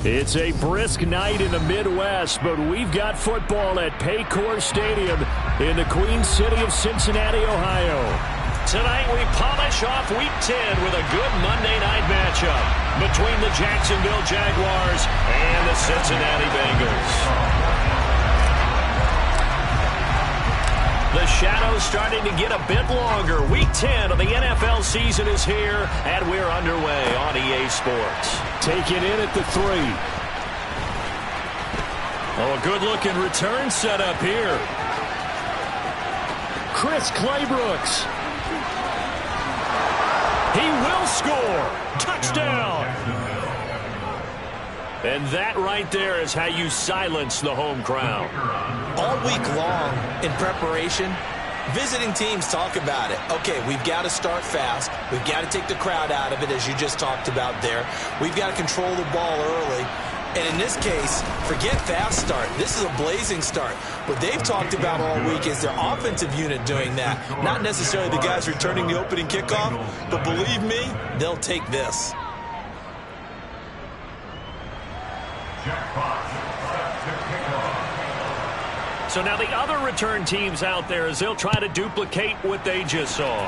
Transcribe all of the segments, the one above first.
It's a brisk night in the Midwest, but we've got football at Paycor Stadium in the Queen City of Cincinnati, Ohio. Tonight we polish off Week 10 with a good Monday night matchup between the Jacksonville Jaguars and the Cincinnati Bengals. The shadow's starting to get a bit longer. Week 10 of the NFL season is here, and we're underway on EA Sports. Taking in at the 3. Oh, a good-looking return setup here. Chris Claybrooks. He will score. Touchdown. And that right there is how you silence the home crowd. All week long in preparation, visiting teams talk about it. Okay, we've got to start fast. We've got to take the crowd out of it, as you just talked about there. We've got to control the ball early. And in this case, forget fast start. This is a blazing start. What they've talked about all week is their offensive unit doing that. Not necessarily the guys returning the opening kickoff, but believe me, they'll take this. So now the other return teams out there, as they'll try to duplicate what they just saw.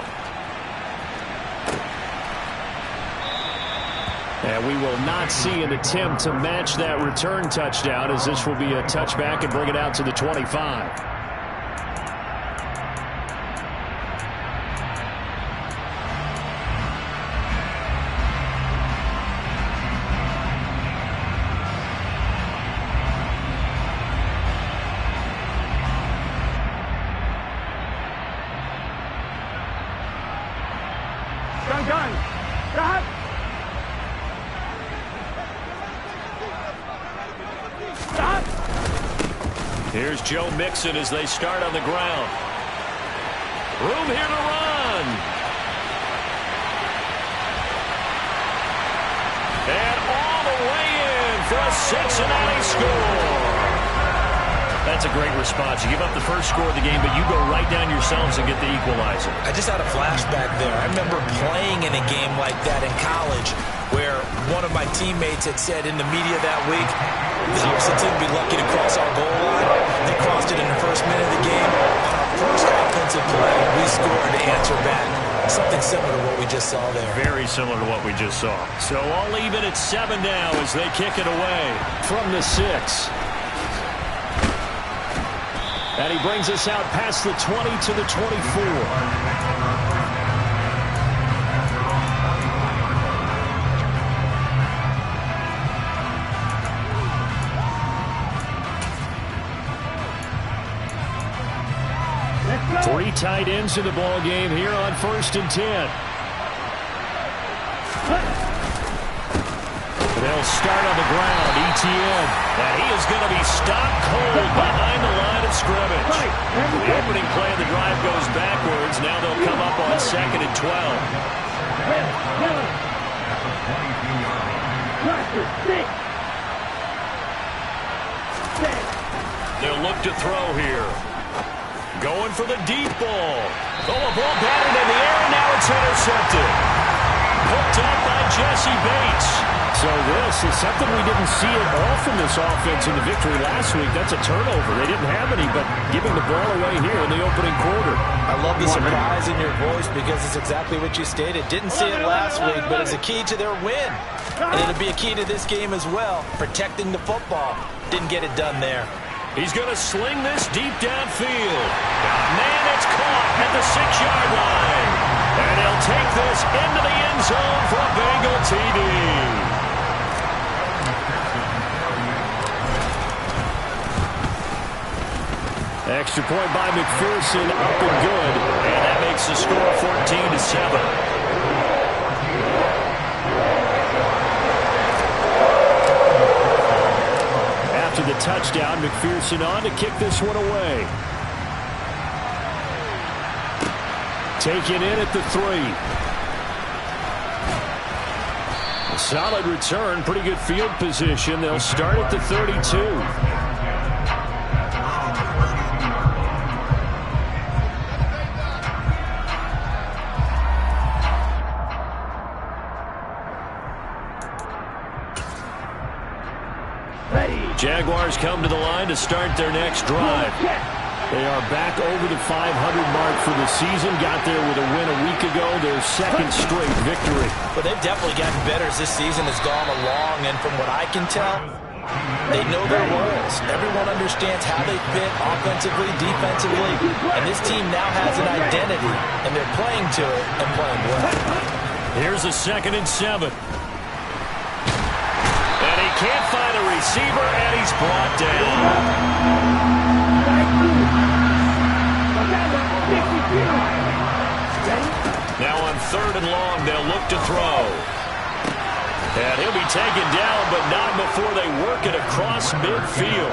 And we will not see an attempt to match that return touchdown, as this will be a touchback and bring it out to the 25. Here's Joe Mixon as they start on the ground. Room here to run. And all the way in for a Cincinnati score. That's a great response. You give up the first score of the game, but you go right down yourselves and get the equalizer. I just had a flashback there. I remember playing in a game like that in college where one of my teammates had said in the media that week, the opposite team would be lucky to cross our goal line. They crossed it in the first minute of the game. On our first offensive play, we scored to answer back. Something similar to what we just saw there. Very similar to what we just saw. So all even at 7 now as they kick it away from the 6. And he brings us out past the 20 to the 24. 3 tight ends in the ball game here on 1st and 10. They'll start on the ground. ETN. And he is going to be stopped cold behind the line of scrimmage. The opening play of the drive goes backwards. Now they'll come up on 2nd and 12. They'll look to throw here. Going for the deep ball. Oh, a ball batted in the air, and now it's intercepted. Hooked up by Jesse Bates. So this is something we didn't see it often, this offense in the victory last week. That's a turnover. They didn't have any, but giving the ball away here in the opening quarter. I love the surprise in your voice because it's exactly what you stated. Didn't see it last week, but it's a key to their win. And it'll be a key to this game as well, protecting the football. Didn't get it done there. He's going to sling this deep downfield. Man, it's caught at the 6-yard line. And he'll take this into the end zone for a Bengal TD. Extra point by McPherson, up and good. And that makes the score 14-7. After the touchdown, McPherson on to kick this one away. Taken in at the 3. A solid return, pretty good field position. They'll start at the 32. Jaguars come to the line to start their next drive. They are back over the 500 mark for the season. Got there with a win a week ago, their second straight victory. But they've definitely gotten better as this season has gone along, and from what I can tell, they know their roles. Everyone understands how they fit offensively, defensively, and this team now has an identity, and they're playing to it and playing well. Here's a 2nd and 7. And he can't find a receiver, and he's brought down. Now on 3rd and long, they'll look to throw. And he'll be taken down, but not before they work it across midfield.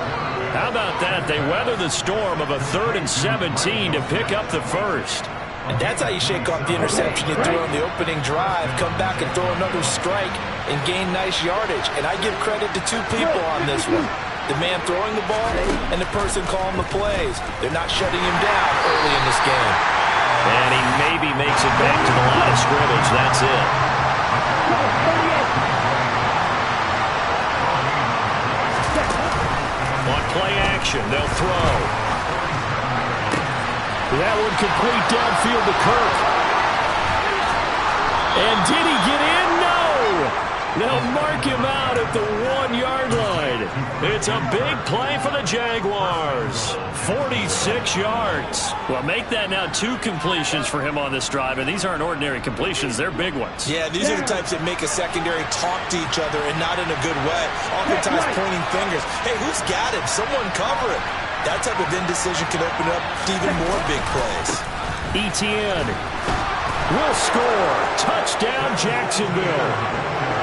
How about that? They weather the storm of a 3rd and 17 to pick up the first. And that's how you shake off the interception you threw on the opening drive, come back and throw another strike and gain nice yardage. And I give credit to two people on this one. The man throwing the ball and the person calling the plays. They're not shutting him down early in this game. And he maybe makes it back to the line of scrimmage. That's it. On play action, they'll throw. That one complete downfield to Kirk. And did he get in? No! Now mark him out at the 1-yard line. It's a big play for the Jaguars. 46 yards. Well, make that now 2 completions for him on this drive, and these aren't ordinary completions. They're big ones. Yeah, these are the types that make a secondary talk to each other and not in a good way. Oftentimes pointing fingers. Hey, who's got him? Someone cover it. That type of indecision can open up even more big plays. Etienne will score. Touchdown, Jacksonville.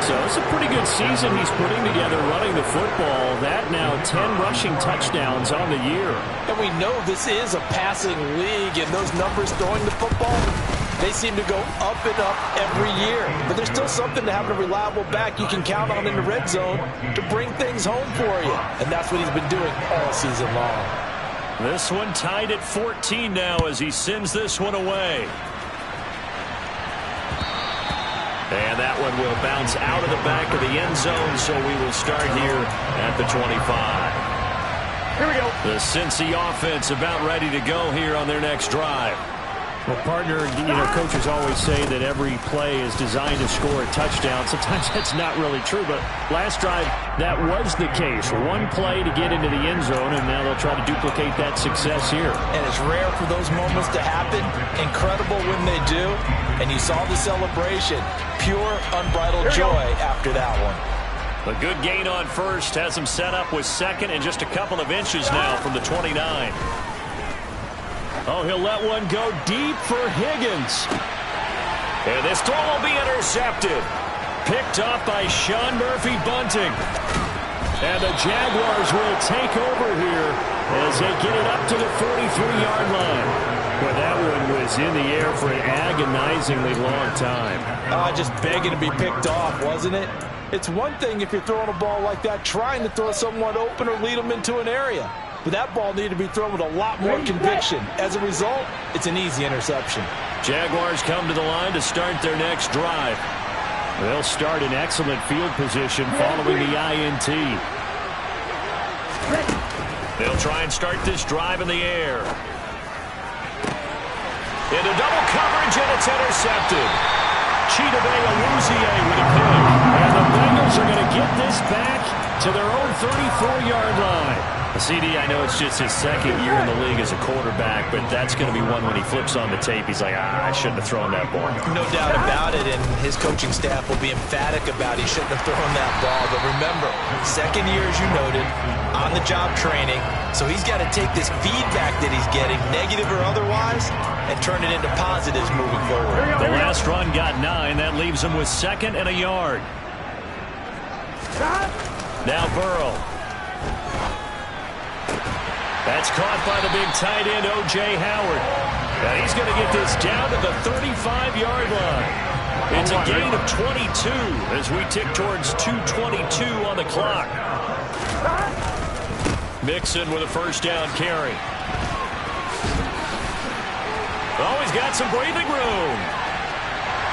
So it's a pretty good season he's putting together running the football. That now 10 rushing touchdowns on the year. And we know this is a passing league, and those numbers throwing the football, they seem to go up and up every year. But there's still something to having a reliable back you can count on in the red zone to bring things home for you. And that's what he's been doing all season long. This one tied at 14 now as he sends this one away. And that one will bounce out of the back of the end zone, so we will start here at the 25. Here we go. The Cincy offense about ready to go here on their next drive. Well, partner, coaches always say that every play is designed to score a touchdown. Sometimes that's not really true, but last drive, that was the case. One play to get into the end zone, and now they'll try to duplicate that success here. And it's rare for those moments to happen. Incredible when they do. And you saw the celebration. Pure, unbridled joy after that one. A good gain on first has him set up with 2nd and just a couple of inches now from the 29. Oh, he'll let one go deep for Higgins. And this throw will be intercepted. Picked off by Sean Murphy-Bunting. And the Jaguars will take over here as they get it up to the 43-yard line. Well, that one was in the air for an agonizingly long time. Just begging to be picked off, wasn't it? It's one thing if you're throwing a ball like that, trying to throw someone open or lead them into an area. But that ball needed to be thrown with a lot more conviction. As a result, it's an easy interception. Jaguars come to the line to start their next drive. They'll start in excellent field position following the INT. They'll try and start this drive in the air. Into double coverage, and it's intercepted. Chidobe Awuzie with a pick. And the Bengals are going to get this back to their own 34-yard line. CD, I know it's just his 2nd year in the league as a quarterback, but that's going to be one when he flips on the tape. He's like, I shouldn't have thrown that ball. No doubt about it, and his coaching staff will be emphatic about he shouldn't have thrown that ball. But remember, 2nd year, as you noted, on-the-job training, so he's got to take this feedback that he's getting, negative or otherwise, and turn it into positives moving forward. The last run got 9. That leaves him with 2nd and a yard. Now Burrow. That's caught by the big tight end, O.J. Howard. And he's going to get this down to the 35-yard line. It's a gain of 22 as we tick towards 2:22 on the clock. Mixon with a first down carry. Oh, he's got some breathing room.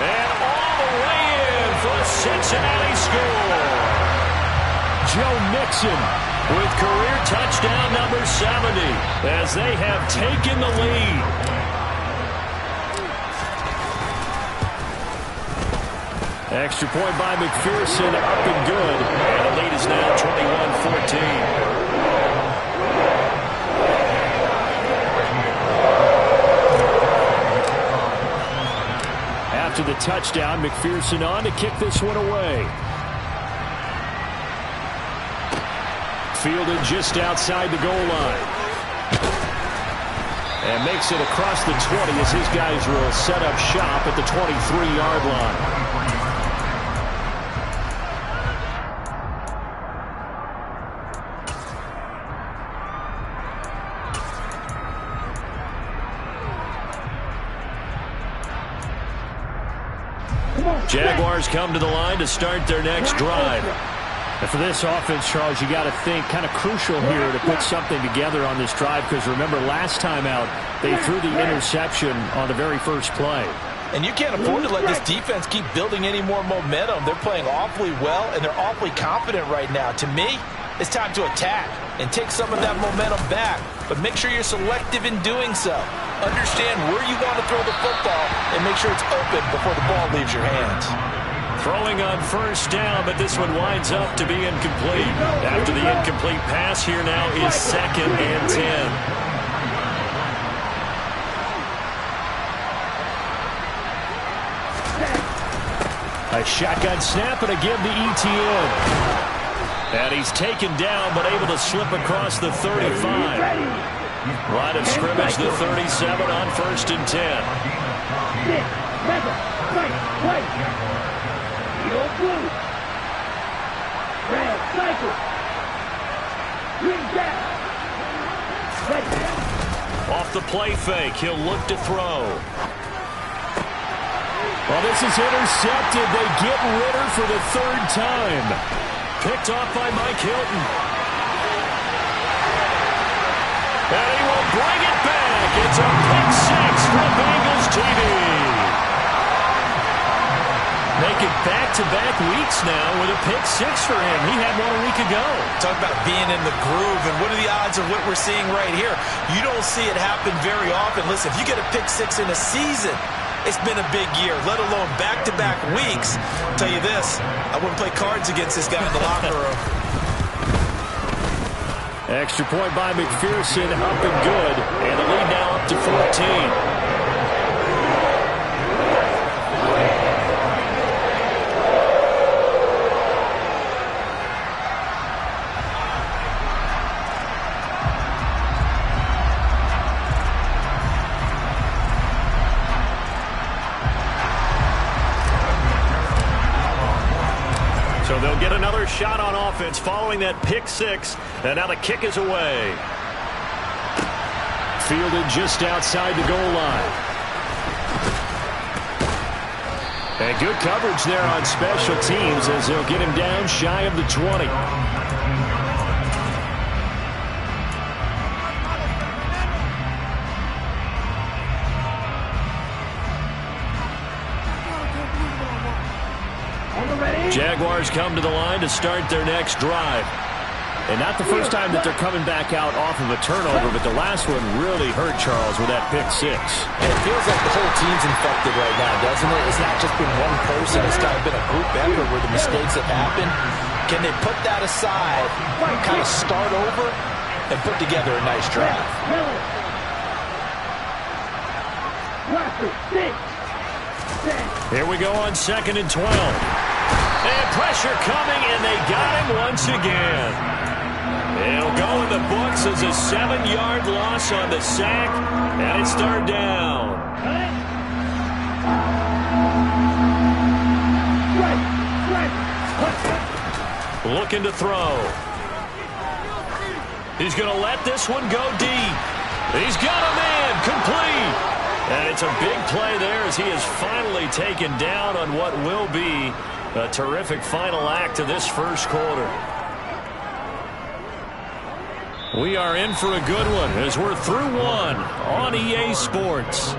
And all the way in for a Cincinnati score. Joe Mixon with career touchdown number 70 as they have taken the lead. Extra point by McPherson, up and good. And the lead is now 21-14. After the touchdown, McPherson on to kick this one away. Fielded just outside the goal line. And makes it across the 20 as his guys will set up shop at the 23-yard line. Jaguars come to the line to start their next drive. And for this offense, Charles, you got to think kind of crucial here to put something together on this drive, because remember last time out they threw the interception on the very first play. And you can't afford to let this defense keep building any more momentum. They're playing awfully well, and they're awfully confident right now. To me, it's time to attack and take some of that momentum back. But make sure you're selective in doing so. Understand where you want to throw the football and make sure it's open before the ball leaves your hands. Throwing on first down, but this one winds up to be incomplete. After the incomplete pass, here now is 2nd and 10. A shotgun snap and a give to ETN. And he's taken down, but able to slip across the 35. Line of scrimmage, the 37 on 1st and 10. Off the play fake, he'll look to throw. Well, this is intercepted. They get Ritter for the 3rd time. Picked off by Mike Hilton. And he will bring it back. It's a pick 6 for Bengals TV. Making back-to-back weeks now with a pick 6 for him. He had one a week ago. Talk about being in the groove, and what are the odds of what we're seeing right here? You don't see it happen very often. Listen, if you get a pick 6 in a season, it's been a big year, let alone back-to-back weeks. I'll tell you this, I wouldn't play cards against this guy in the locker room. Extra point by McPherson, up and good. And the lead now up to 14. So they'll get another shot on offense following that pick 6. And now the kick is away. Fielded just outside the goal line. And good coverage there on special teams as they'll get him down shy of the 20. Jaguars come to the line to start their next drive. And not the first time that they're coming back out off of a turnover, but the last one really hurt Charles with that pick 6. And it feels like the whole team's infected right now, doesn't it? It's not just been one person. It's kind of been a group effort where the mistakes have happened. Can they put that aside, kind of start over, and put together a nice drive? Here we go on 2nd and 12. And pressure coming, and they got him once again. It'll go in the books as a 7-yard loss on the sack, and it's 3rd down. Looking to throw. He's going to let this one go deep. He's got a man, complete. And it's a big play there as he is finally taken down on what will be a terrific final act of this first quarter. We are in for a good one as we're through one on EA Sports.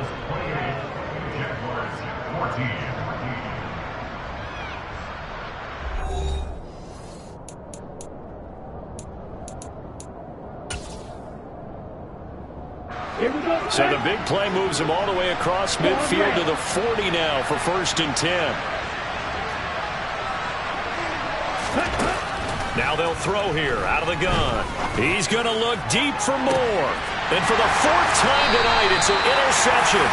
So the big play moves him all the way across midfield to the 40 now for 1st and 10. Now they'll throw here out of the gun. He's going to look deep for more. And for the 4th time tonight, it's an interception.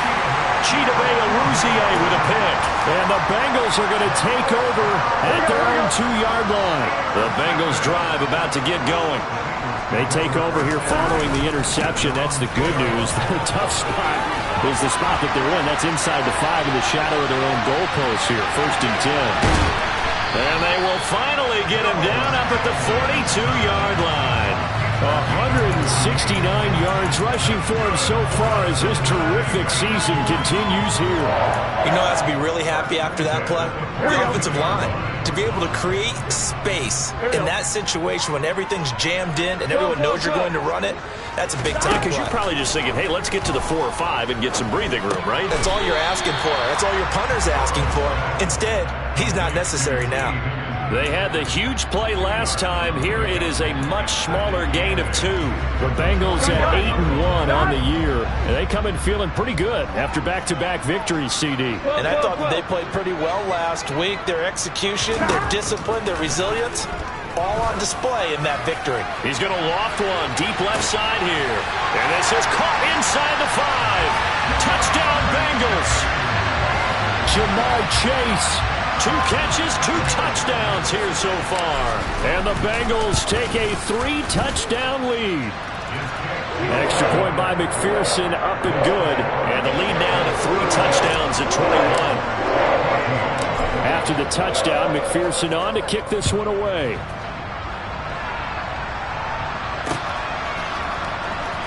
Chidobe Awuzie with a pick. And the Bengals are going to take over at their own 2-yard line. The Bengals drive about to get going. They take over here following the interception. That's the good news. The tough spot is the spot that they're in. That's inside the 5 in the shadow of their own goalpost here. 1st and 10. And they will finally get him down up at the 42-yard line. 169 yards rushing for him so far as his terrific season continues here. You know, has to be really happy after that play. The offensive line, to be able to create space in that situation when everything's jammed in and everyone knows you're going to run it, that's a big time because you're probably just thinking, hey, let's get to the 4 or 5 and get some breathing room, right? That's all you're asking for. That's all your punter's asking for. Instead, he's not necessary now. They had the huge play last time. Here it is a much smaller gain of 2. The Bengals at 8-1 on the year. And they come in feeling pretty good after back-to-back victories, CD. And I thought that they played pretty well last week. Their execution, their discipline, their resilience, all on display in that victory. He's going to loft one deep left side here. And this is caught inside the 5. Touchdown, Bengals. Jamar Chase. 2 catches, 2 touchdowns here so far. And the Bengals take a 3-touchdown lead. Extra point by McPherson, up and good. And the lead now to 3 touchdowns at 21. After the touchdown, McPherson on to kick this one away.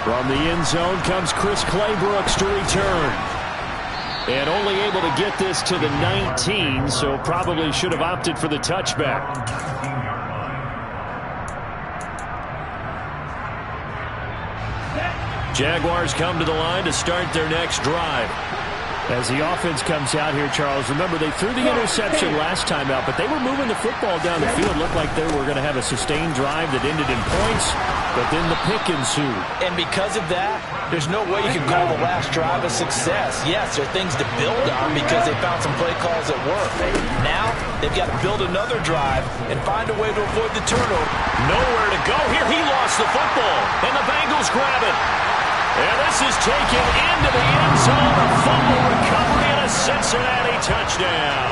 From the end zone comes Chris Claybrooks to return. And only able to get this to the 19, so probably should have opted for the touchback. Jaguars come to the line to start their next drive. As the offense comes out here, Charles, remember they threw the interception last time out, but they were moving the football down the field. Looked like they were going to have a sustained drive that ended in points, but then the pick ensued. And because of that, there's no way you can call the last drive a success. Yes, there are things to build on because they found some play calls that work. Now, they've got to build another drive and find a way to avoid the turnover. Nowhere to go here. He lost the football, and the Bengals grab it. And this is taken into the end zone. A fumble recovery and a Cincinnati touchdown.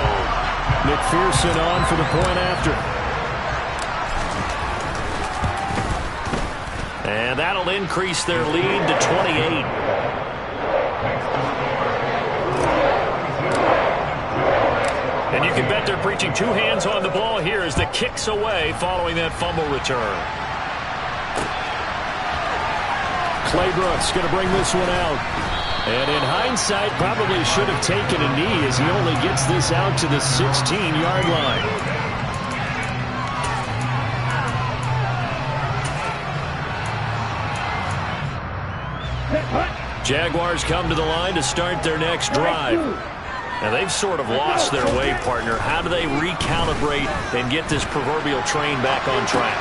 McPherson on for the point after. And that'll increase their lead to 28. And you can bet they're preaching 2 hands on the ball here as the kick's away following that fumble return. Claybrooks going to bring this one out. And in hindsight, probably should have taken a knee as he only gets this out to the 16-yard line. Jaguars come to the line to start their next drive. Now, they've sort of lost their way, partner. How do they recalibrate and get this proverbial train back on track?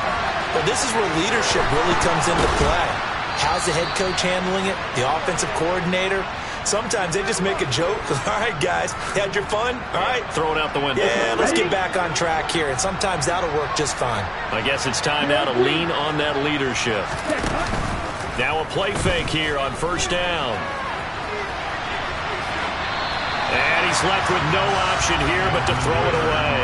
Well, this is where leadership really comes into play. How's the head coach handling it? The offensive coordinator? Sometimes they just make a joke. All right, guys, had your fun? All right. Throw it out the window. Yeah, let's get back on track here. And sometimes that'll work just fine. I guess it's time now to lean on that leadership. Now a play fake here on 1st down. And he's left with no option here but to throw it away.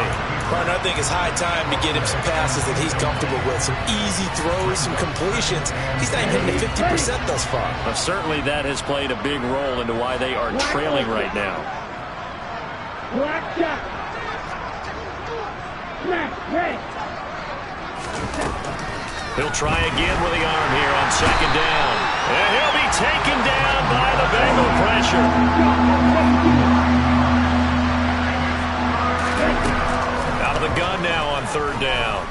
Partner, I think it's high time to get him some passes that he's comfortable with. Some easy throws, some completions. He's not even hitting 50% thus far. Well, certainly that has played a big role into why they are trailing right now. He'll try again with the arm here on 2nd down. And he'll be taken down by the Bengal pressure. The gun now on 3rd down.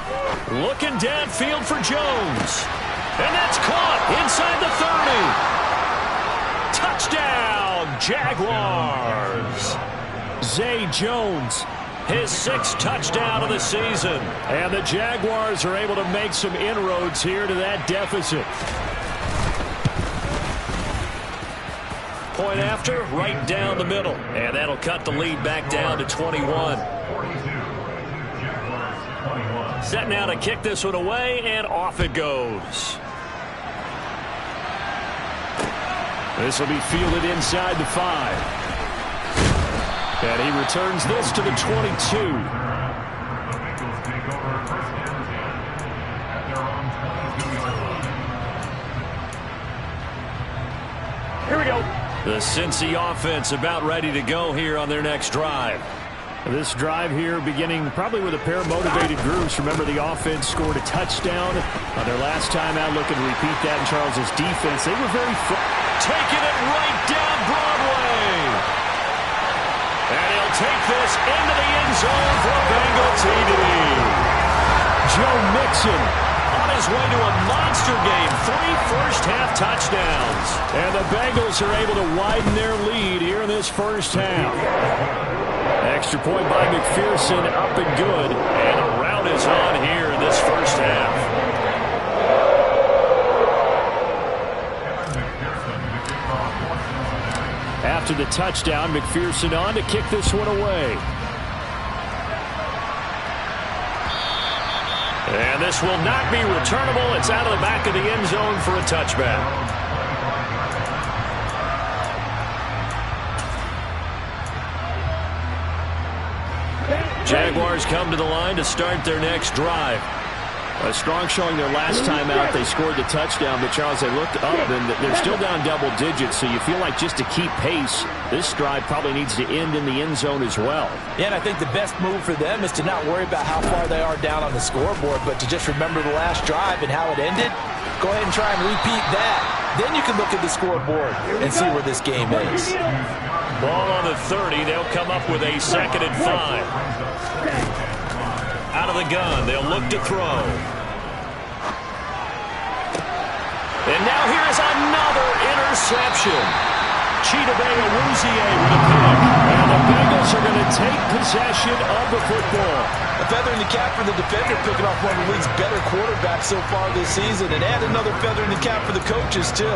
Looking downfield for Jones. And that's caught inside the 30. Touchdown, Jaguars. Zay Jones, his 6th touchdown of the season. And the Jaguars are able to make some inroads here to that deficit. point after, right down the middle. And that'll cut the lead back down to 21. Set now to kick this one away, and off it goes. This will be fielded inside the 5. And he returns this to the 22. Here we go. The Cincy offense about ready to go here on their next drive. This drive here beginning probably with a pair of motivated groups. Remember, the offense scored a touchdown on their last time out, looking to repeat that in Charles's defense. They were very taking it right down Broadway. And he'll take this into the end zone for a Bengal TD. Joe Mixon on his way to a monster game. 3 first-half touchdowns. And the Bengals are able to widen their lead here in this first half. Extra point by McPherson, up and good. And a rout is on here in this first half. After the touchdown, McPherson on to kick this one away. And this will not be returnable. It's out of the back of the end zone for a touchback. Jaguars come to the line to start their next drive. A strong showing their last time out. They scored the touchdown, but Charles, they looked up, and they're still down double digits, so you feel like just to keep pace, this drive probably needs to end in the end zone as well. Yeah, and I think the best move for them is to not worry about how far they are down on the scoreboard, but to just remember the last drive and how it ended. Go ahead and try and repeat that. Then you can look at the scoreboard and see where this game is. Ball on the 30. They'll come up with a 2nd and 5. Out of the gun, they'll look to throw. And now here's another interception. Chidobe Awuzie with a pick. And the Bengals are going to take possession of the football. A feather in the cap for the defender, picking off one of the league's better quarterbacks so far this season. And add another feather in the cap for the coaches, too.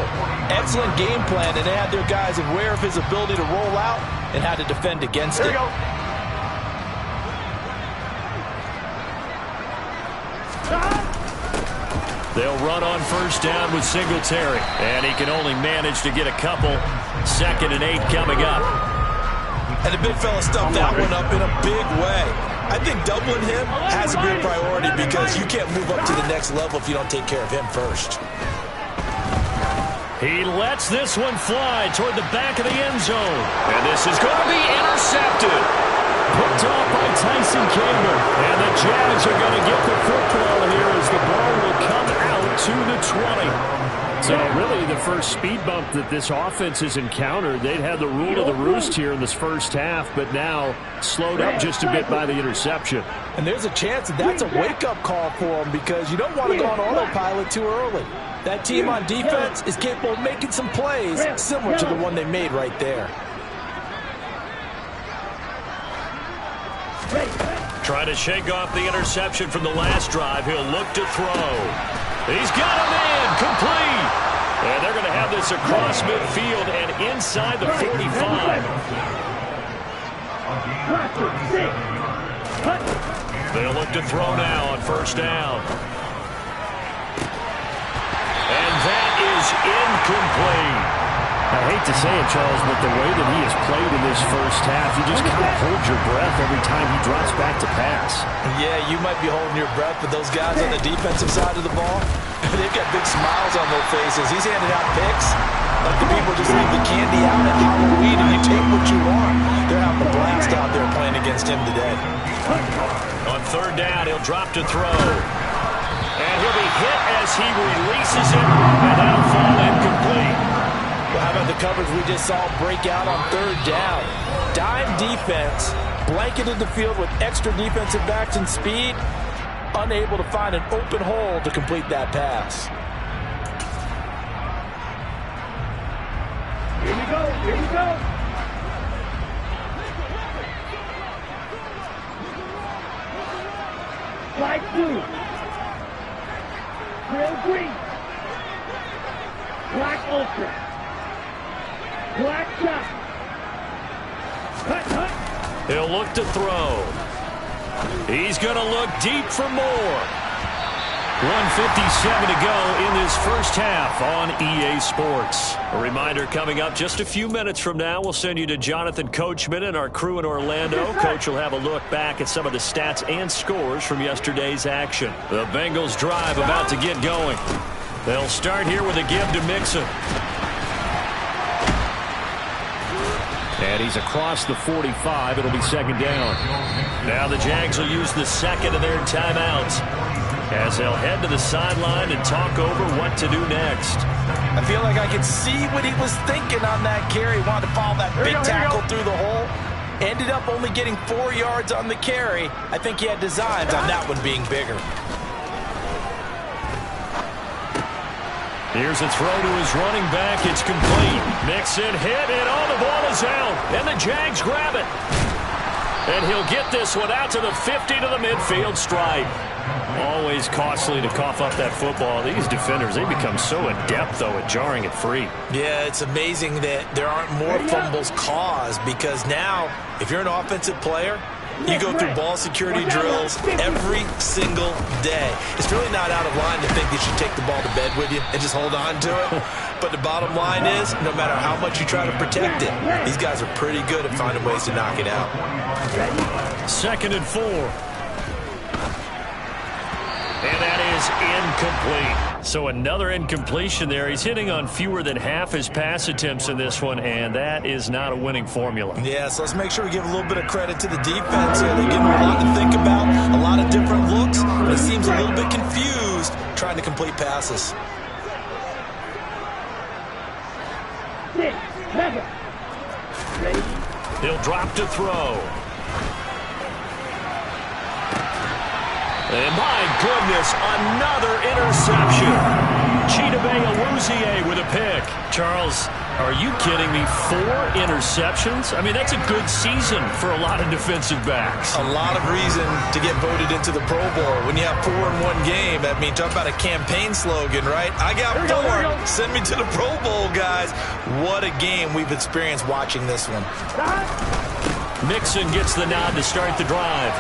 Excellent game plan, and they had their guys aware of his ability to roll out and how to defend against it. They'll run on first down with Singletary. And he can only manage to get a couple. 2nd and 8 coming up. And the big fella stuffed that one up in a big way. I think doubling him has to be a priority because you can't move up to the next level if you don't take care of him first. He lets this one fly toward the back of the end zone. And this is going to be intercepted. Picked off by Tyson Campbell. And the Jags are going to get the football here as the ball will come out to the 20. So really the first speed bump that this offense has encountered. They'd had the rule of the roost here in this first half, but now slowed up just a bit by the interception. And there's a chance that that's a wake-up call for them because you don't want to go on autopilot too early. That team on defense is capable of making some plays similar to the one they made right there. Trying to shake off the interception from the last drive. He'll look to throw. He's got him in. Complete. And they're going to have this across midfield and inside the 45. They'll look to throw now on first down. And that is incomplete. I hate to say it, Charles, but the way that he has played in this first half, you just kind of hold your breath every time he drops back to pass. Yeah, you might be holding your breath, but those guys on the defensive side of the ball, they've got big smiles on their faces. He's handing out picks like the people just leave the candy out at Halloween and you take what you want. They're having a blast out there playing against him today. On third down, he'll drop to throw. And he'll be hit as he releases it, and that'll fall incomplete. Well, how about the coverage we just saw break out on third down? Dime defense, blanketed the field with extra defensive backs and speed, unable to find an open hole to complete that pass. Here we go, here we go. Flag blue. Trail green. Black ultra. Black He'll look to throw. He's going to look deep for more. 1:57 to go in this first half on EA Sports. A reminder coming up just a few minutes from now. We'll send you to Jonathan Coachman and our crew in Orlando. Coach will have a look back at some of the stats and scores from yesterday's action. The Bengals drive about to get going. They'll start here with a give to Mixon. And he's across the 45. It'll be second down. Now the Jags will use the second of their timeouts as they'll head to the sideline and talk over what to do next. I feel like I could see what he was thinking on that carry. He wanted to follow that big tackle through the hole. Ended up only getting 4 yards on the carry. I think he had designs on that one being bigger. Here's a throw to his running back. It's complete. Mixon hit, and the ball is out. And the Jags grab it. And he'll get this one out to the 50 to the midfield stripe. Always costly to cough up that football. These defenders, they become so adept, though, at jarring it free. Yeah, it's amazing that there aren't more fumbles caused because now, if you're an offensive player, you go through ball security drills every single day. It's really not out of line to think that you take the ball to bed with you and just hold on to it. But the bottom line is, no matter how much you try to protect it, these guys are pretty good at finding ways to knock it out. 2nd and 4. And that is incomplete. So another incompletion there. He's hitting on fewer than half his pass attempts in this one, and that is not a winning formula. Yeah, so let's make sure we give a little bit of credit to the defense here. They give him a lot to think about, a lot of different looks, and he seems a little bit confused trying to complete passes. 6 seconds. He'll drop to throw. And my goodness, another interception. Chidobe Awuzie with a pick. Charles, are you kidding me? 4 interceptions? I mean, that's a good season for a lot of defensive backs. A lot of reason to get voted into the Pro Bowl. When you have 4 in one game, that means talk about a campaign slogan, right? I got 4. Send me to the Pro Bowl, guys. What a game we've experienced watching this one. Mixon gets the nod to start the drive.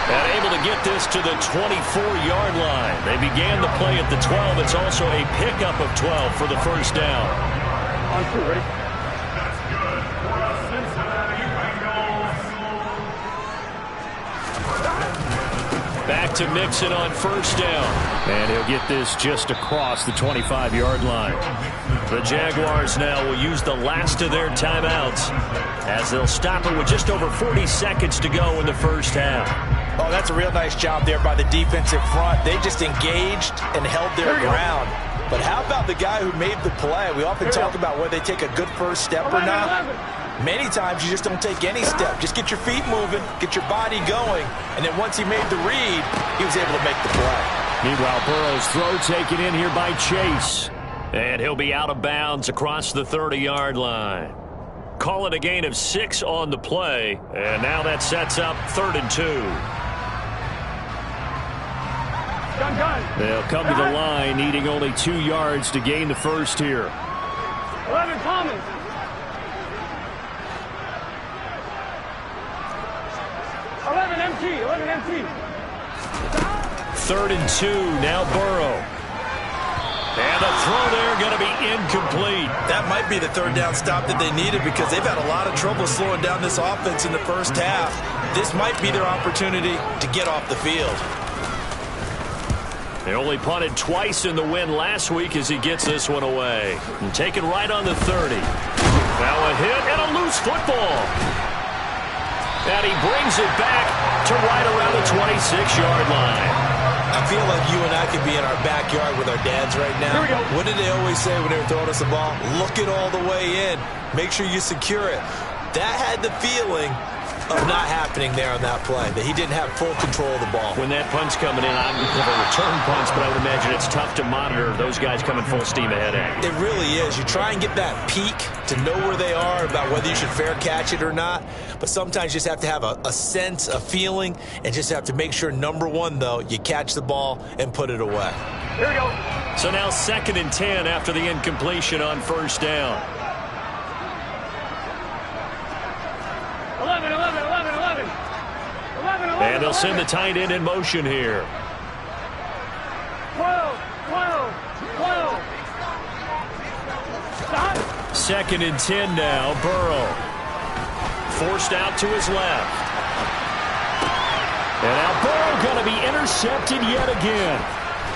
And able to get this to the 24-yard line. They began the play at the 12. It's also a pickup of 12 for the first down. On 2, ready? Back to Mixon on first down. And he'll get this just across the 25-yard line. The Jaguars now will use the last of their timeouts as they'll stop it with just over 40 seconds to go in the first half. Oh, that's a real nice job there by the defensive front. They just engaged and held their ground. But how about the guy who made the play? We often talk about whether they take a good first step or not. Many times you just don't take any step. Just get your feet moving, get your body going, and then once he made the read, he was able to make the play. Meanwhile, Burrow's throw taken in here by Chase. And he'll be out of bounds across the 30-yard line. Call it a gain of 6 on the play, and now that sets up 3rd and 2. They'll come to the line, needing only 2 yards to gain the first here. 11 Thomas. 11 MT. 3rd and 2, now Burrow. And the throw there going to be incomplete. That might be the 3rd down stop that they needed because they've had a lot of trouble slowing down this offense in the first half. This might be their opportunity to get off the field. They only punted twice in the win last week as he gets this one away. And taken right on the 30. Now a hit and a loose football. And he brings it back to right around the 26-yard line. I feel like you and I could be in our backyard with our dads right now. Here we go. What did they always say when they were throwing us the ball? Look it all the way in. Make sure you secure it. That had the feeling of not happening there on that play, that he didn't have full control of the ball. When that punt's coming in, I'm going to return punts, but I would imagine it's tough to monitor those guys coming full steam ahead at you. It really is. You try and get that peek to know where they are about whether you should fair catch it or not, but sometimes you just have to have a sense, a feeling, and just have to make sure, number one, though, you catch the ball and put it away. Here we go. So now 2nd and 10 after the incompletion on first down. 11. And they'll send the tight end in motion here. 12, 12, 12. Stop. 2nd and 10 now. Burrow. Forced out to his left. And now Burrow going to be intercepted yet again.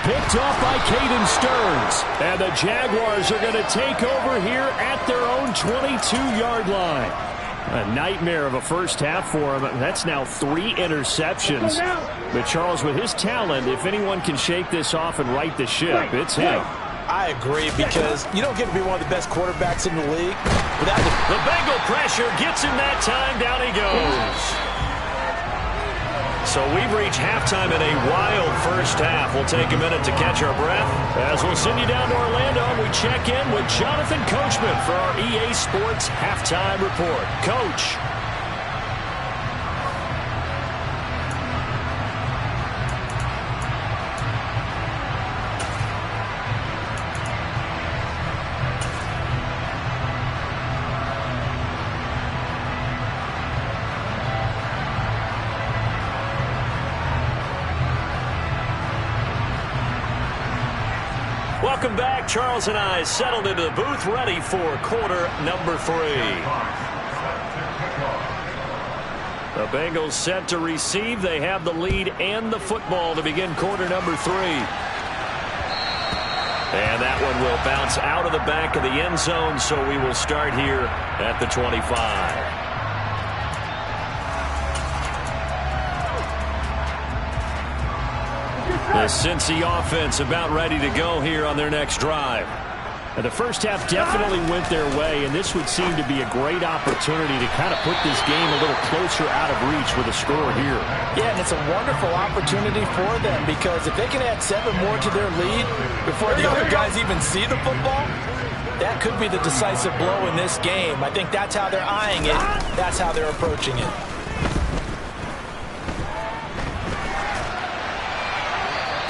Picked off by Caden Stearns. And the Jaguars are going to take over here at their own 22-yard line. A nightmare of a first half for him. That's now 3 interceptions. But Charles, with his talent, if anyone can shake this off and right the ship, it's him. I agree, because you don't get to be one of the best quarterbacks in the league without the Bengal pressure gets him that time. Down he goes. So we've reached halftime in a wild first half. We'll take a minute to catch our breath as we'll send you down to Orlando and we check in with Jonathan Coachman for our EA Sports Halftime Report. Coach. Welcome back. Charles and I settled into the booth, ready for quarter number 3. The Bengals set to receive. They have the lead and the football to begin quarter number 3. And that one will bounce out of the back of the end zone, so we will start here at the 25. The Cincy offense about ready to go here on their next drive. Now, the first half definitely went their way, and this would seem to be a great opportunity to kind of put this game a little closer out of reach with a score here. Yeah, and it's a wonderful opportunity for them, because if they can add 7 more to their lead before the other guys even see the football, that could be the decisive blow in this game. I think that's how they're eyeing it. That's how they're approaching it.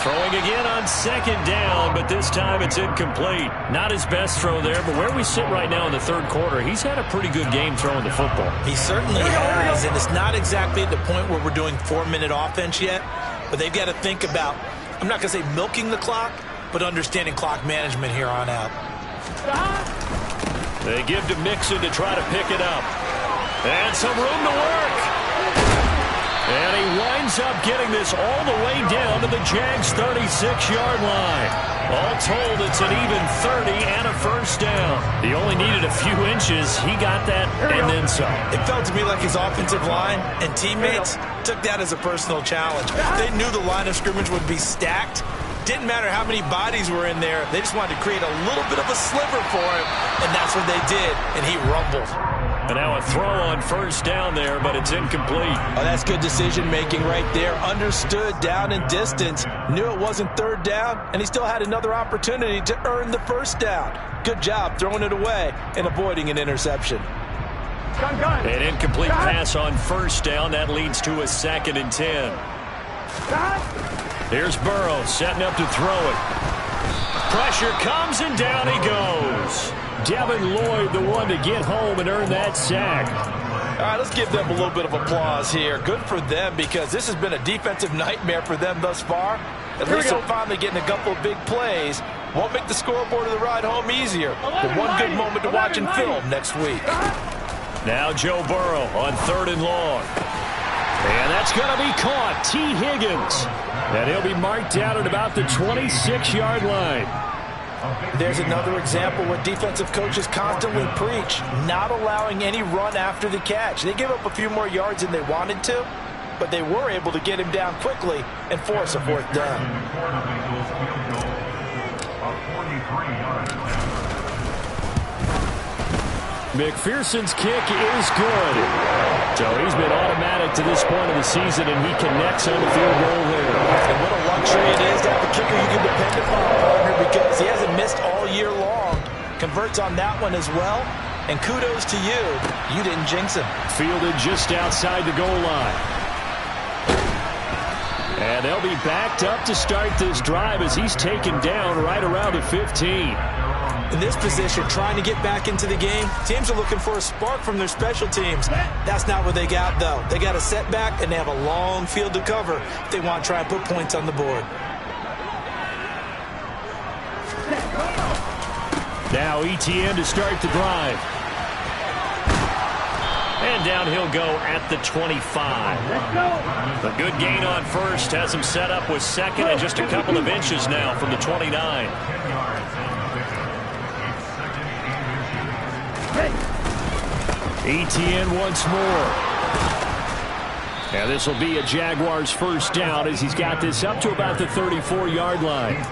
Throwing again on 2nd down, but this time it's incomplete. Not his best throw there, but where we sit right now in the 3rd quarter, he's had a pretty good game throwing the football. He certainly has, and it's not exactly at the point where we're doing 4-minute offense yet, but they've got to think about, I'm not going to say milking the clock, but understanding clock management here on out. They give to Mixon to try to pick it up. And some room to work. And he winds up getting this all the way down to the Jags' 36-yard line. All told, it's an even 30 and a first down. He only needed a few inches. He got that and then some. It felt to me like his offensive line and teammates took that as a personal challenge. They knew the line of scrimmage would be stacked. Didn't matter how many bodies were in there. They just wanted to create a little bit of a sliver for him, and that's what they did, and he rumbled. And now a throw on first down there, but it's incomplete. Oh, that's good decision-making right there. Understood down and distance. Knew it wasn't 3rd down, and he still had another opportunity to earn the first down. Good job throwing it away and avoiding an interception. An incomplete pass on first down. That leads to a 2nd and 10. Here's Burrow setting up to throw it. Pressure comes, and down he goes. Devin Lloyd, the one to get home and earn that sack. All right, let's give them a little bit of applause here. Good for them, because this has been a defensive nightmare for them thus far. At least they're finally getting a couple of big plays. Won't make the scoreboard of the ride home easier, but one good moment to watch in film next week. Now Joe Burrow on 3rd and long. And that's going to be caught. T. Higgins. And he'll be marked down at about the 26-yard line. There's another example where defensive coaches constantly preach, not allowing any run after the catch. They gave up a few more yards than they wanted to, but they were able to get him down quickly and force a 4th down. McPherson's kick is good. So he's been automatic to this point of the season, and he connects on the field goal there. And what a luxury it is to have a kicker you can depend upon, partner, because he hasn't missed all year long. Converts on that one as well, and kudos to you. You didn't jinx him. Fielded just outside the goal line. And they'll be backed up to start this drive as he's taken down right around the 15. In this position, trying to get back into the game, teams are looking for a spark from their special teams. That's not what they got, though. They got a setback, and they have a long field to cover if they want to try and put points on the board. Now ETN to start the drive. And down he'll go at the 25. A good gain on first has him set up with second and just a couple of inches now from the 29. ETN once more. Now this will be a Jaguars first down as he's got this up to about the 34-yard line.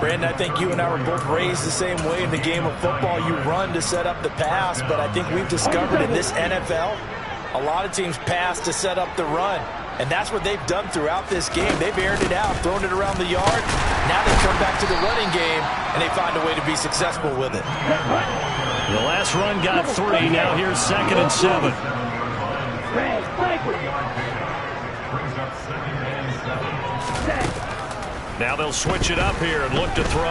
Brandon, I think you and I were both raised the same way in the game of football. You run to set up the pass, but I think we've discovered in this NFL, a lot of teams pass to set up the run. And that's what they've done throughout this game. They've aired it out, thrown it around the yard. Now they come back to the running game, and they find a way to be successful with it. The last run got 3. Now here's 2nd and 7. Now they'll switch it up here and look to throw.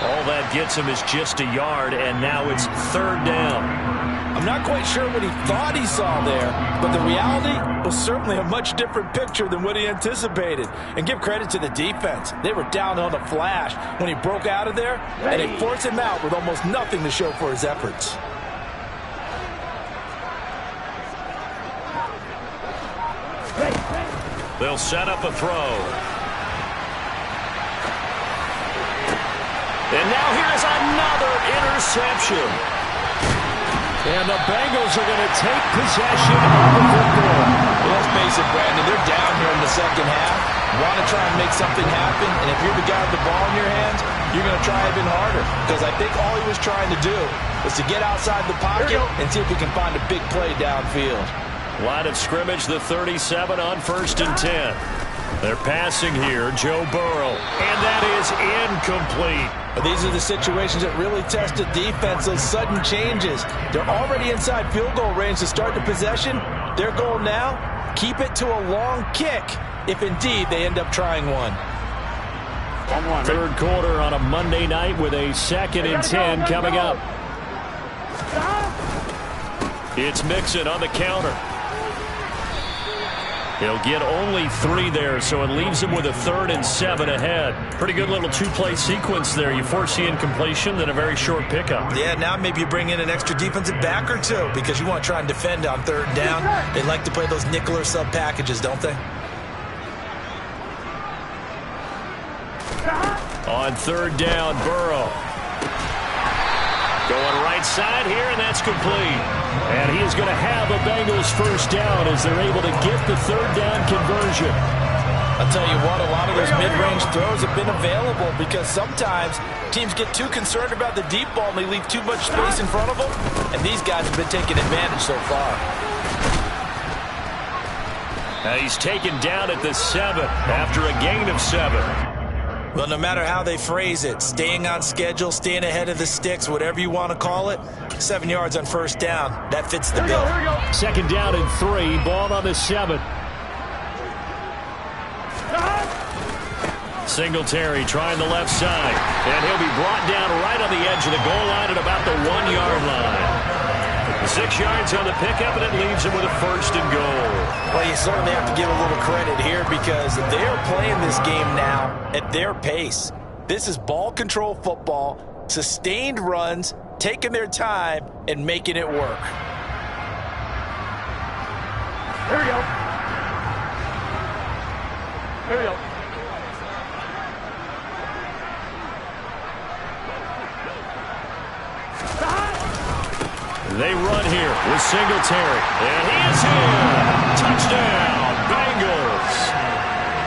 All that gets him is just a yard, and now it's 3rd down. I'm not quite sure what he thought he saw there, but the reality was certainly a much different picture than what he anticipated. And give credit to the defense. They were down on a flash when he broke out of there, and they forced him out with almost nothing to show for his efforts. They'll set up a throw. And now here's another interception. And the Bengals are going to take possession of the football. Let's face it, Brandon, they're down here in the second half. Want to try and make something happen, and if you're the guy with the ball in your hands, you're going to try even harder. Because I think all he was trying to do was to get outside the pocket and see if he can find a big play downfield. Line of scrimmage, the 37 on 1st and 10. They're passing here, Joe Burrow, and that is incomplete. But these are the situations that really test the defense, those sudden changes. They're already inside field goal range to start the possession. Their goal now, keep it to a long kick, if indeed they end up trying one. 3rd quarter on a Monday night with a 2nd and 10 coming up. It's Mixon on the counter. He'll get only 3 there, so it leaves him with a 3rd and 7 ahead. Pretty good little 2-play sequence there. You foresee incompletion, then a very short pickup. Yeah, now maybe you bring in an extra defensive back or two because you want to try and defend on 3rd down. They like to play those nickel or sub packages, don't they? On 3rd down, Burrow. Going right side here, and that's complete. And he is going to have a Bengals first down as they're able to get the 3rd down conversion. I'll tell you what, a lot of those mid-range throws have been available because sometimes teams get too concerned about the deep ball and they leave too much space in front of them, and these guys have been taking advantage so far. Now he's taken down at the 7 after a gain of 7. Well, no matter how they phrase it, staying on schedule, staying ahead of the sticks, whatever you want to call it, 7 yards on 1st down, that fits the bill. 2nd down and 3, ball on the 7. Singletary trying the left side, and he'll be brought down right on the edge of the goal line at about the 1-yard line. 6 yards on the pickup, and it leaves him with a 1st and goal. Well, you certainly have to give a little credit here because they're playing this game now at their pace. This is ball control football, sustained runs, taking their time, and making it work. Here we go. Here we go. They run here with Singletary. And he is in. Touchdown, Bengals.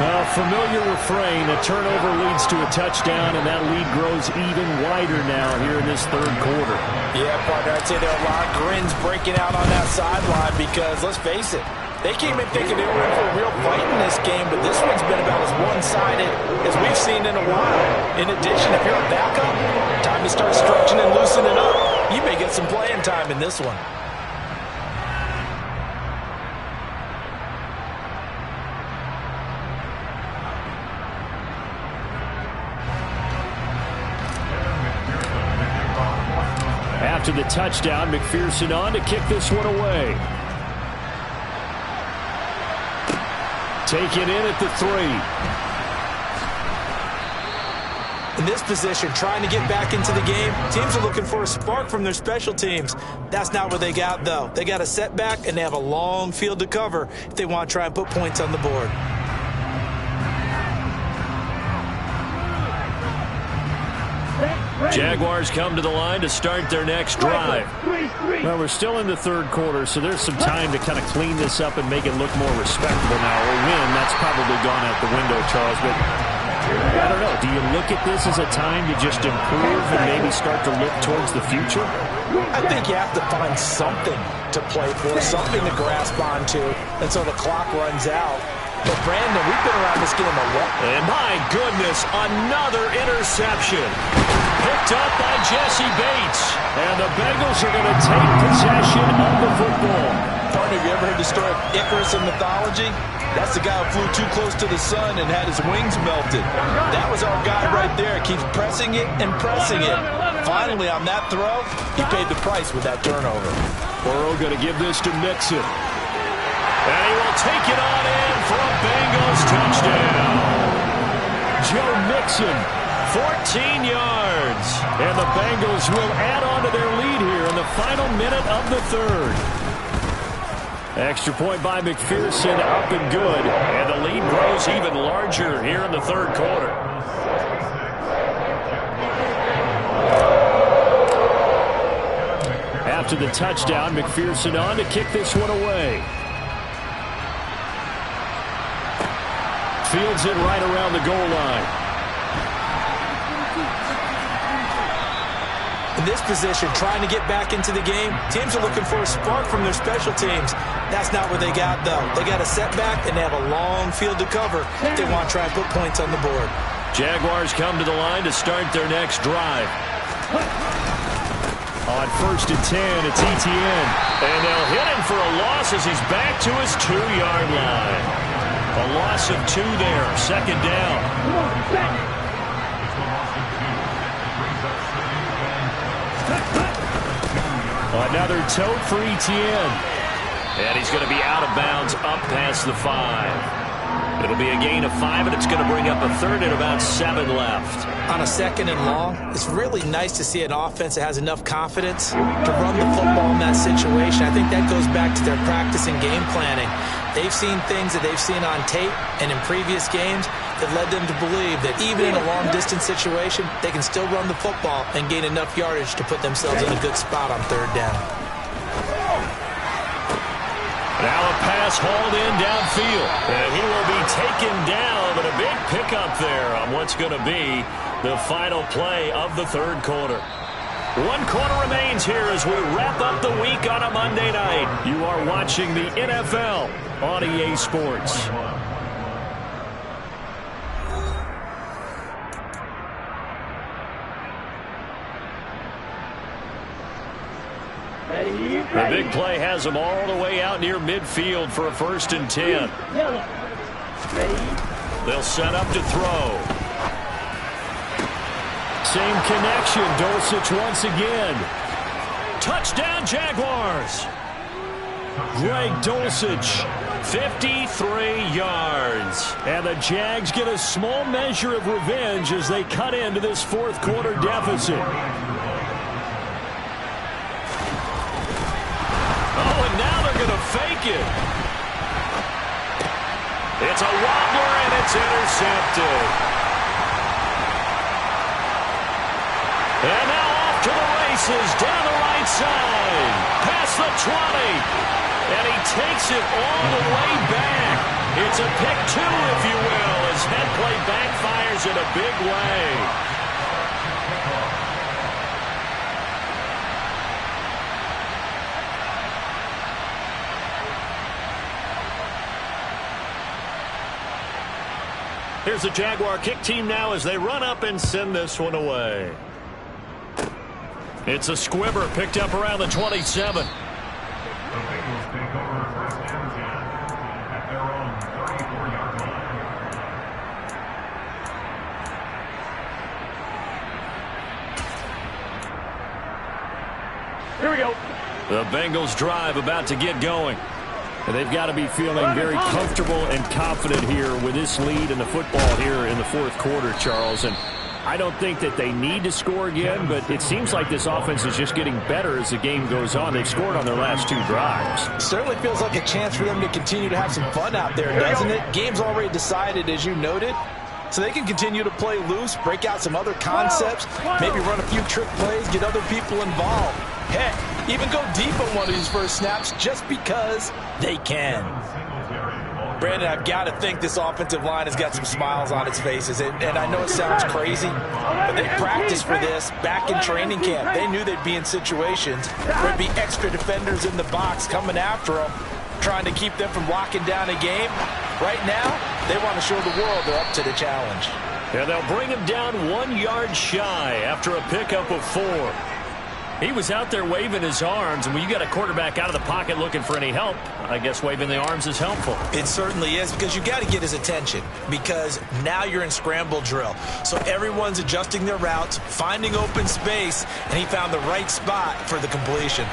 A familiar refrain. A turnover leads to a touchdown, and that lead grows even wider now here in this 3rd quarter. Yeah, partner, I'd say there are a lot of grins breaking out on that sideline because, let's face it, they came in thinking they were in for a real fight in this game, but this one's been about as one-sided as we've seen in a while. In addition, if you're a backup, time to start stretching and loosening up. You may get some playing time in this one. After the touchdown, McPherson on to kick this one away. Taken in at the 3. In this position, trying to get back into the game, teams are looking for a spark from their special teams. That's not what they got, though. They got a setback, and they have a long field to cover if they want to try and put points on the board. Jaguars come to the line to start their next drive. Well, we're still in the third quarter, so there's some time to kind of clean this up and make it look more respectable now. A win, that's probably gone out the window, Charles, but I don't know. Do you look at this as a time to just improve and maybe start to look towards the future? I think you have to find something to play for, something to grasp onto until the clock runs out. But, Brandon, we've been around this game a lot. And, my goodness, another interception. Picked up by Jesse Bates. And the Bengals are going to take possession of the football. Partner, have you ever heard the story of Icarus in mythology? That's the guy who flew too close to the sun and had his wings melted. That was our guy right there. Keeps pressing it and pressing it. Finally, on that throw, he paid the price with that turnover. Burrow going to give this to Mixon. And he will take it on in for a Bengals touchdown. Joe Mixon, 14 yards. And the Bengals will add on to their lead here in the final minute of the third. Extra point by McPherson, up and good. And the lead grows even larger here in the third quarter. After the touchdown, McPherson on to kick this one away. Fields it right around the goal line. In this position, trying to get back into the game, teams are looking for a spark from their special teams. That's not what they got, though. They got a setback, and they have a long field to cover if they want to try and put points on the board. Jaguars come to the line to start their next drive. On 1st and 10, it's ETN. And they'll hit him for a loss as he's back to his 2-yard line. A loss of 2 there, second down. Another tote for ETN. And he's going to be out of bounds up past the 5. It'll be a gain of 5, and it's going to bring up a third and about 7 left. On a 2nd and long, it's really nice to see an offense that has enough confidence to run the football in that situation. I think that goes back to their practice and game planning. They've seen things that they've seen on tape and in previous games that led them to believe that even in a long-distance situation, they can still run the football and gain enough yardage to put themselves in a good spot on 3rd down. Now a pass hauled in downfield. And he will be taken down, but a big pickup there on what's going to be the final play of the third quarter. 1 quarter remains here as we wrap up the week on a Monday night. You are watching the NFL on EA Sports. The big play has them all the way out near midfield for a 1st and 10. They'll set up to throw. Same connection. Dulcich once again. Touchdown, Jaguars. Greg Dulcich. 53 yards. And the Jags get a small measure of revenge as they cut into this 4th quarter deficit. Oh, and now they're going to fake it. It's a wobbler, and it's intercepted. And now off to the races, down the right side, past the 20. And he takes it all the way back. It's a pick 2, if you will, as head play backfires in a big way. Here's the Jaguar kick team now as they run up and send this one away. It's a squibber picked up around the 27. Here we go. The Bengals drive about to get going. And they've got to be feeling very comfortable and confident here with this lead in the football here in the fourth quarter, Charles. And I don't think that they need to score again, but it seems like this offense is just getting better as the game goes on. They've scored on their last 2 drives. Certainly feels like a chance for them to continue to have some fun out there, doesn't it? Game's already decided, as you noted. So they can continue to play loose, break out some other concepts, maybe run a few trick plays, get other people involved. Heck, even go deep on one of these first snaps just because they can. Brandon, I've got to think this offensive line has got some smiles on its faces. And I know it sounds crazy, but they practiced for this back in training camp. They knew they'd be in situations where there'd be extra defenders in the box coming after them, trying to keep them from locking down a game. Right now, they want to show the world they're up to the challenge. Yeah, they'll bring him down 1 yard shy after a pickup of 4. He was out there waving his arms, and when you got a quarterback out of the pocket looking for any help, I guess waving the arms is helpful. It certainly is, because you got to get his attention, because now you're in scramble drill. So everyone's adjusting their routes, finding open space, and he found the right spot for the completion.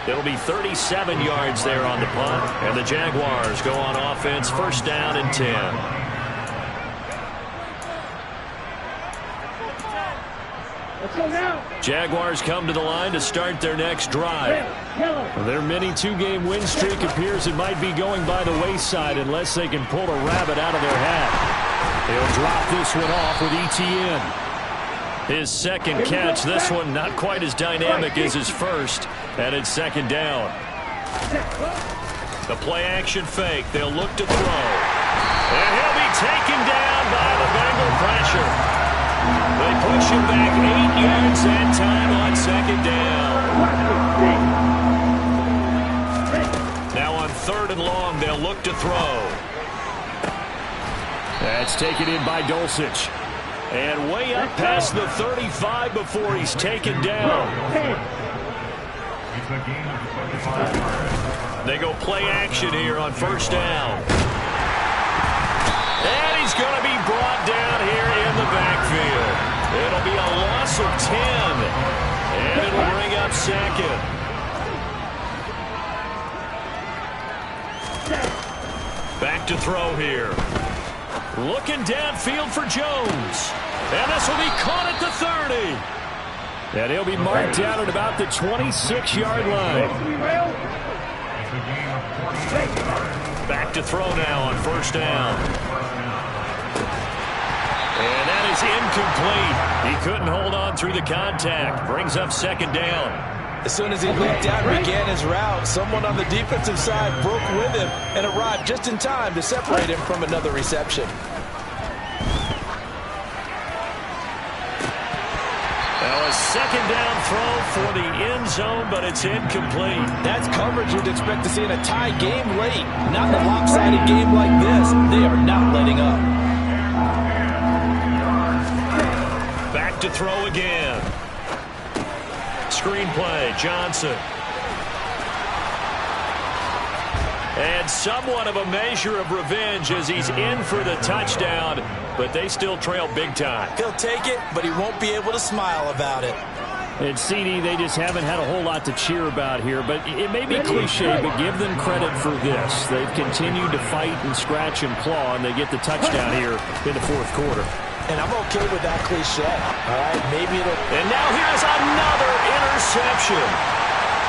It'll be 37 yards there on the punt, and the Jaguars go on offense, first down and 10. Jaguars come to the line to start their next drive. Their mini 2-game win streak appears it might be going by the wayside unless they can pull a rabbit out of their hat. They'll drop this one off with ETN. His second catch, this one not quite as dynamic as his first, and it's second down. The play action fake, they'll look to throw. And he'll be taken down by the Bengal pressure. They push him back 8 yards that time on second down. Now on 3rd and long, they'll look to throw. That's taken in by Dulcich. And way up past the 35 before he's taken down. They go play action here on first down. And he's going to be brought down here in the backfield. It'll be a loss of 10. And it'll bring up second. Back to throw here. Looking downfield for Jones. And this will be caught at the 30. And he'll be marked down at about the 26-yard line. Back to throw now on first down. And that is incomplete. He couldn't hold on through the contact. Brings up second down. As soon as he leaped out and began his route, someone on the defensive side broke with him and arrived just in time to separate him from another reception. Now a second down throw for the end zone, but it's incomplete. That's coverage you'd expect to see in a tie game late. Not in a lopsided game like this. They are not letting up. Back to throw again. Screenplay, Johnson. And somewhat of a measure of revenge as he's in for the touchdown, but they still trail big time. He'll take it, but he won't be able to smile about it. And CD, they just haven't had a whole lot to cheer about here, but it may be cliche, but give them credit for this. They've continued to fight and scratch and claw, and they get the touchdown here in the fourth quarter. And I'm okay with that cliche. All right, maybe it'll... And now here's another interception.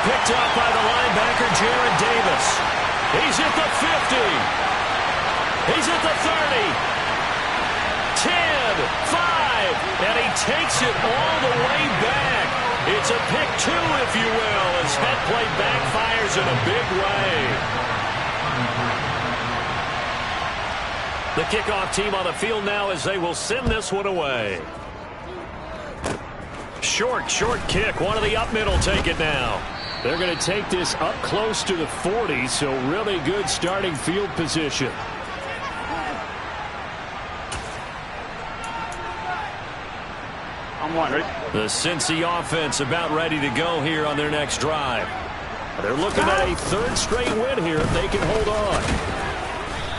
Picked up by the linebacker, Jared Davis. He's at the 50. He's at the 30. 10, 5, and he takes it all the way back. It's a pick 2, if you will, as that play backfires in a big way. The kickoff team on the field now as they will send this one away. Short kick. One of the up middle take it now. They're going to take this up close to the 40, so really good starting field position. I'm one, ready? The Cincy offense about ready to go here on their next drive. They're looking at a 3rd straight win here if they can hold on.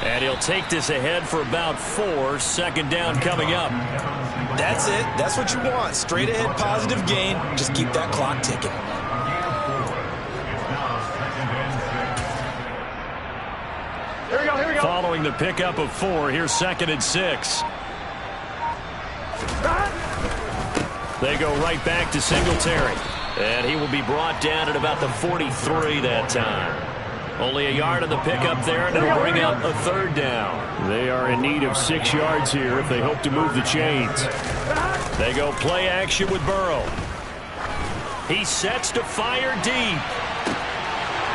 And he'll take this ahead for about 4. Second down coming up. That's it. That's what you want. Straight ahead positive gain. Just keep that clock ticking. Here we go, here we go. Following the pickup of 4, here's 2nd and 6. They go right back to Singletary. And he will be brought down at about the 43 that time. Only a yard on the pickup there, and it'll bring up a 3rd down. They are in need of 6 yards here if they hope to move the chains. They go play action with Burrow. He sets to fire deep.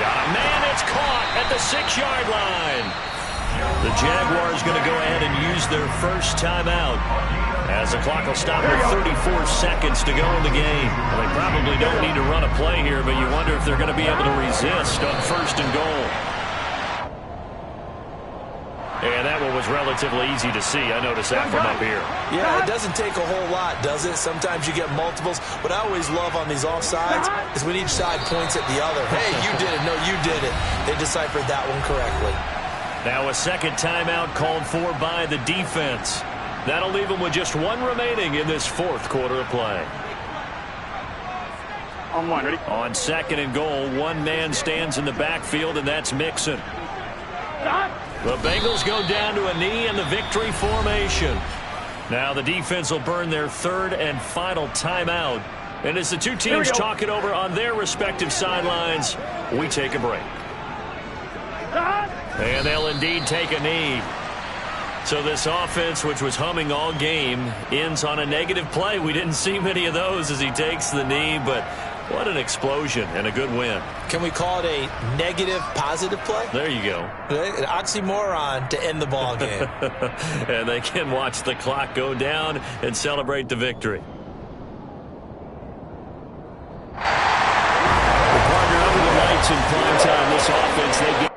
Got a man that's caught at the 6-yard line. The Jaguars going to go ahead and use their first timeout, as the clock will stop with 34 seconds to go in the game. Well, they probably don't need to run a play here, but you wonder if they're going to be able to resist on 1st and goal. And that one was relatively easy to see. I noticed that from up here. Yeah, it doesn't take a whole lot, does it? Sometimes you get multiples. What I always love on these offsides is when each side points at the other. Hey, you did it. No, you did it. They deciphered that one correctly. Now a 2nd timeout called for by the defense. That'll leave them with just 1 remaining in this 4th quarter of play. On 1, ready? On 2nd and goal, 1 man stands in the backfield, and that's Mixon. The Bengals go down to a knee in the victory formation. Now the defense will burn their 3rd and final timeout. And as the two teams talk it over on their respective sidelines, we take a break. And they'll indeed take a knee. So this offense, which was humming all game, ends on a negative play. We didn't see many of those as he takes the knee, but what an explosion and a good win. Can we call it a negative positive play? There you go. An oxymoron to end the ball game. And they can watch the clock go down and celebrate the victory. The partner under the lights in prime time. This offense, they get